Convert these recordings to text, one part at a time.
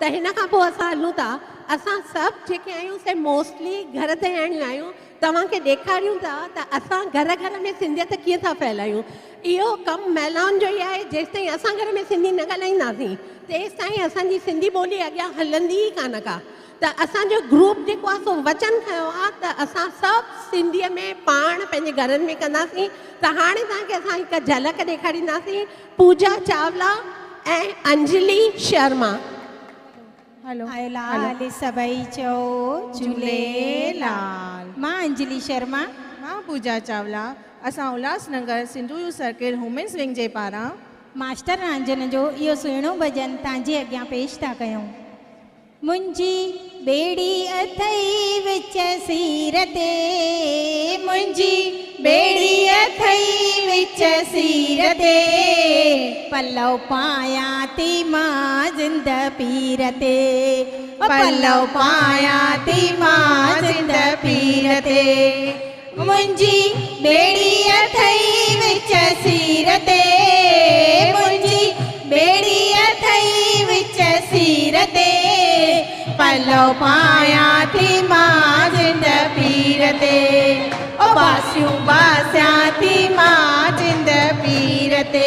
त हिन खां पोइ असां हलूं था, असां सभु जेके आहियूं से मोस्टली घर ते आणियूं आहियूं, तव्हांखे ॾेखारियूं था त असां घर घर में सिंधियत कीअं था फैलायूं। इहो कमु महिलाउनि जो ई आहे। जेसि ताईं असां घर में सिंधी न ॻाल्हाईंदासीं तेसि ताईं असांजी सिंधी ॿोली अॻियां हलंदी ई कान का। त असांजो ग्रुप जेको आहे सो वचन खयो आहे त असां सभु सिंधीअ में पाण पंहिंजे घरनि में कंदासीं। त हाणे तव्हांखे असां हिकु झलक ॾेखारींदासीं, पूजा चावला ऐं अंजलि शर्मा। हेलो लाल सभई चो झूलेलाल। मां अंजलि शर्मा। मां पूजा चावला। असां Ulhasnagar Sindhu youth circle women's wing जे पारां मास्टर रांझन जो इहो सुहिणो भॼन तव्हांजे अॻियां पेश था कयूं। मुंहिंजी बेड़ी अथई विच सीर ते, मुंहिंजी बेड़ी अथई विच सीर ते, पलव पायां थी मां जिंद पीर ते, पलव पायां थी मां जिंद पीर ते। मुंहिंजी बेड़ी अथई विच सीर ते, मुंहिंजी बेड़ी अथई विच सीर ते, पलव पायां थी मां जिंद पीर ते, ओ बासियूं बासियां थी मां जिंद पीर ते।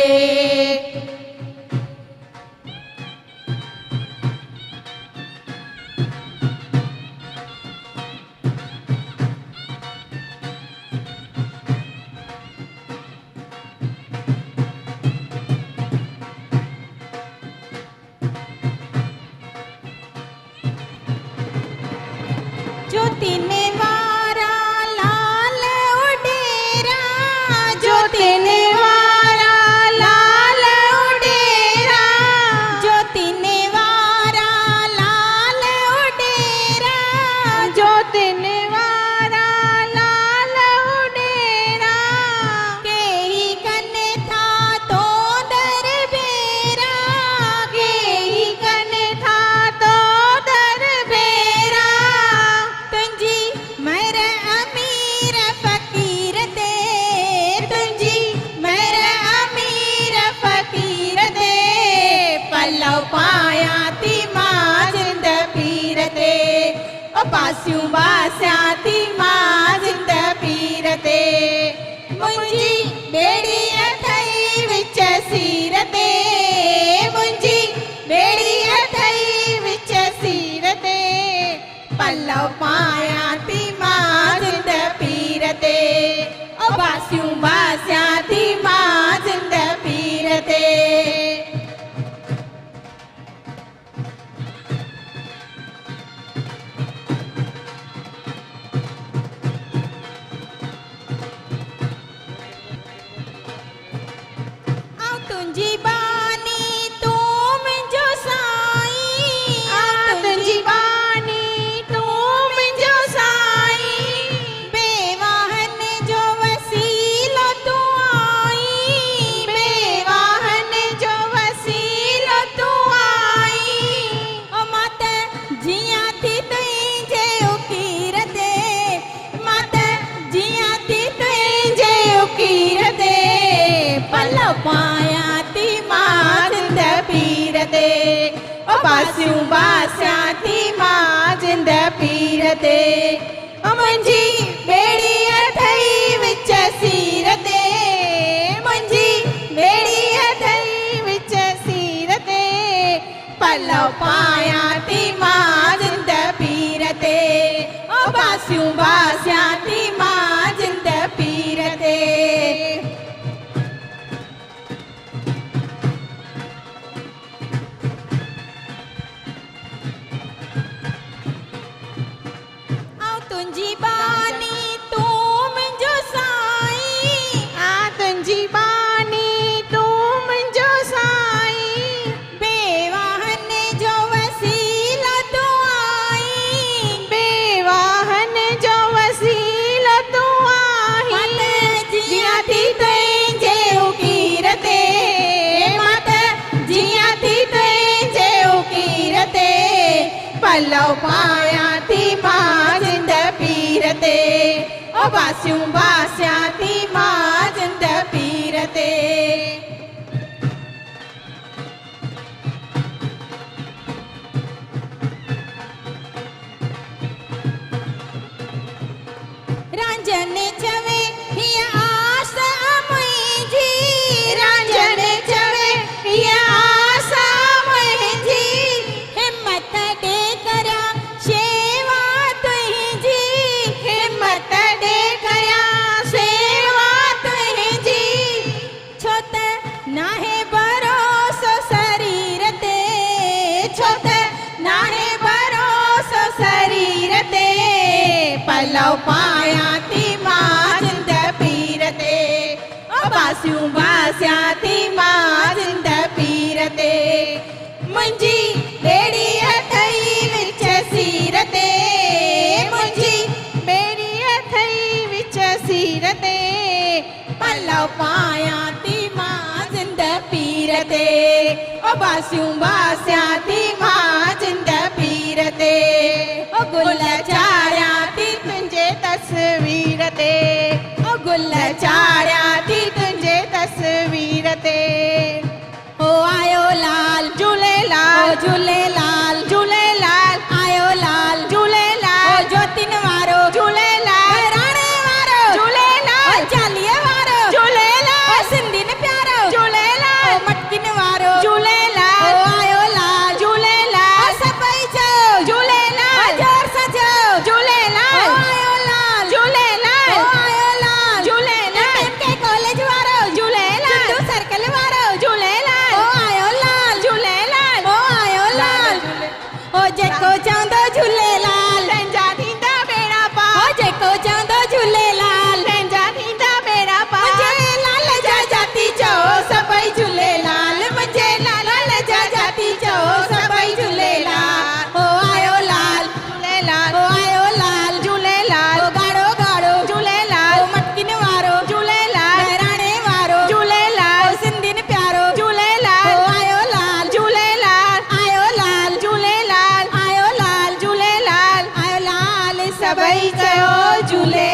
जो तीन वारा लाल उडेरा, जो तीन वारा लाल उडेरा, जो तीन वारा लाल उडेरा, जो तीन वारा लाल उडेरा, के ही कने था तो दर बेरा, के ही कने था तो दर बेरा, तुंजी मेर अमीर फकीर ते, तुंजी मेर अमीर फकीर ते, पलव पायां थी मां जिंद पीर ते, ओ पासियूं बासियां थी मां जिंद पीर ते। मुंहिंजी बेड़ी अथई विच सीर ते, मुंहिंजी बेड़ी अथई विच सीर ते, पलव पायां थी मां जिंद पीर ते, ओ बासियूं बासियां थी मां जिंद पीर ते। आऊं तुंहिंजी बानी तूं मुंहिंजो साईं, आऊं तुंहिंजी बानी तूं मुंहिंजो साईं, बेवाहन जो वसीलो तूं आई, बेवाहन जो वसीलो तूं आई, ओ मां त जियां थी तुंहिंजे उकीर ते, मां त जियां थी तुंहिंजे उकीर ते, पलव पायां थी मां जिंद पीर ते, ओ बासियूं बासियां थी मां जिंद पीर ते। ओ मुंहिंजी बेड़ी अथई विच सीर ते, मुंहिंजी बेड़ी अथई विच सीर ते, पलव पायां थी मां जिंद पीर ते, ओ बासियूं बासियां थी मां जिंद पीर ते। आऊं तुंहिंजी बानी तूं मुंहिंजो साईं, आ तुंहिंजी बानी तूं मुंहिंजो साईं, बेवाहन जो वसीलो तूं आई, बेवाहन जो वसीलो तूं आई, मत जियां थी तुंहिंजे उकीर ते, मत जियां थी तुंहिंजे उकीर ते, पलव पायां थी मां जिंद पीर ते, ओ बासियूं बासियां थी मां जिंद पीर ते। नाहे भरोसो शरीर ते छो त नाहे भरोसो शरीर ते पलव पाया थी मां जिंद पीर ते बासियूं बासिया थी मां जिंद पीर ते मुंहिंजी ॿेड़ी अथई विच सीर ते मुंहिंजी ॿेड़ी अथई विच सीर ते पलव पाया थी मां जिंद पीर ते बासियूं बासिया थी मां जिंद पीर ते गुल चाढ़िया थी तुंहिंजे तस्वीर ते गुल चाढ़िया थी तुंहिंजे तस्वीर ते ओ आयो लाल झूलेलाल झूलेलाल झूलेलाल आयो लाल झूलेलाल ज्योतिन वारो झूलेलाल राणे वारो झूलेलाल चालीहे वारो झूलेलाल सिंधिन प्यारो झूलेलाल मटकिन वारो झूलेलाल आयो लाल झूलेलाल सभई चओ झूलेलाल जोर सां चओ झूलेलाल आयो लाल झूलेलाल आयो लाल झूलेलाल के कॉलेज वारो झूलेलाल सिंधु सर्कल वारो झूलेलाल आयो लाल झूलेलाल आयो लाल ओ जेको चवंदो झूलेलाल तंहिंजा थींदा बेड़ा पार ओ जेको चवंदो झूलेलाल तंहिंजा थींदा बेड़ा पार मुंहिंजे लाल जा जाती चओ सभई झूलेलाल मुंहिंजे लाल जा जाती चओ सभई झूलेलाल ओ आयो लाल झूलेलाल ओ आयो लाल झूलेलाल गाड़ो गाड़ो झूलेलाल मटकिन वारो झूलेलाल राणे वारो झूलेलाल सिंधिन प्यारो झूलेलाल आयो लाल झूलेलाल आयो लाल झूलेलाल आयो लाल झूलेलाल आयो लाल सभई चयो झूले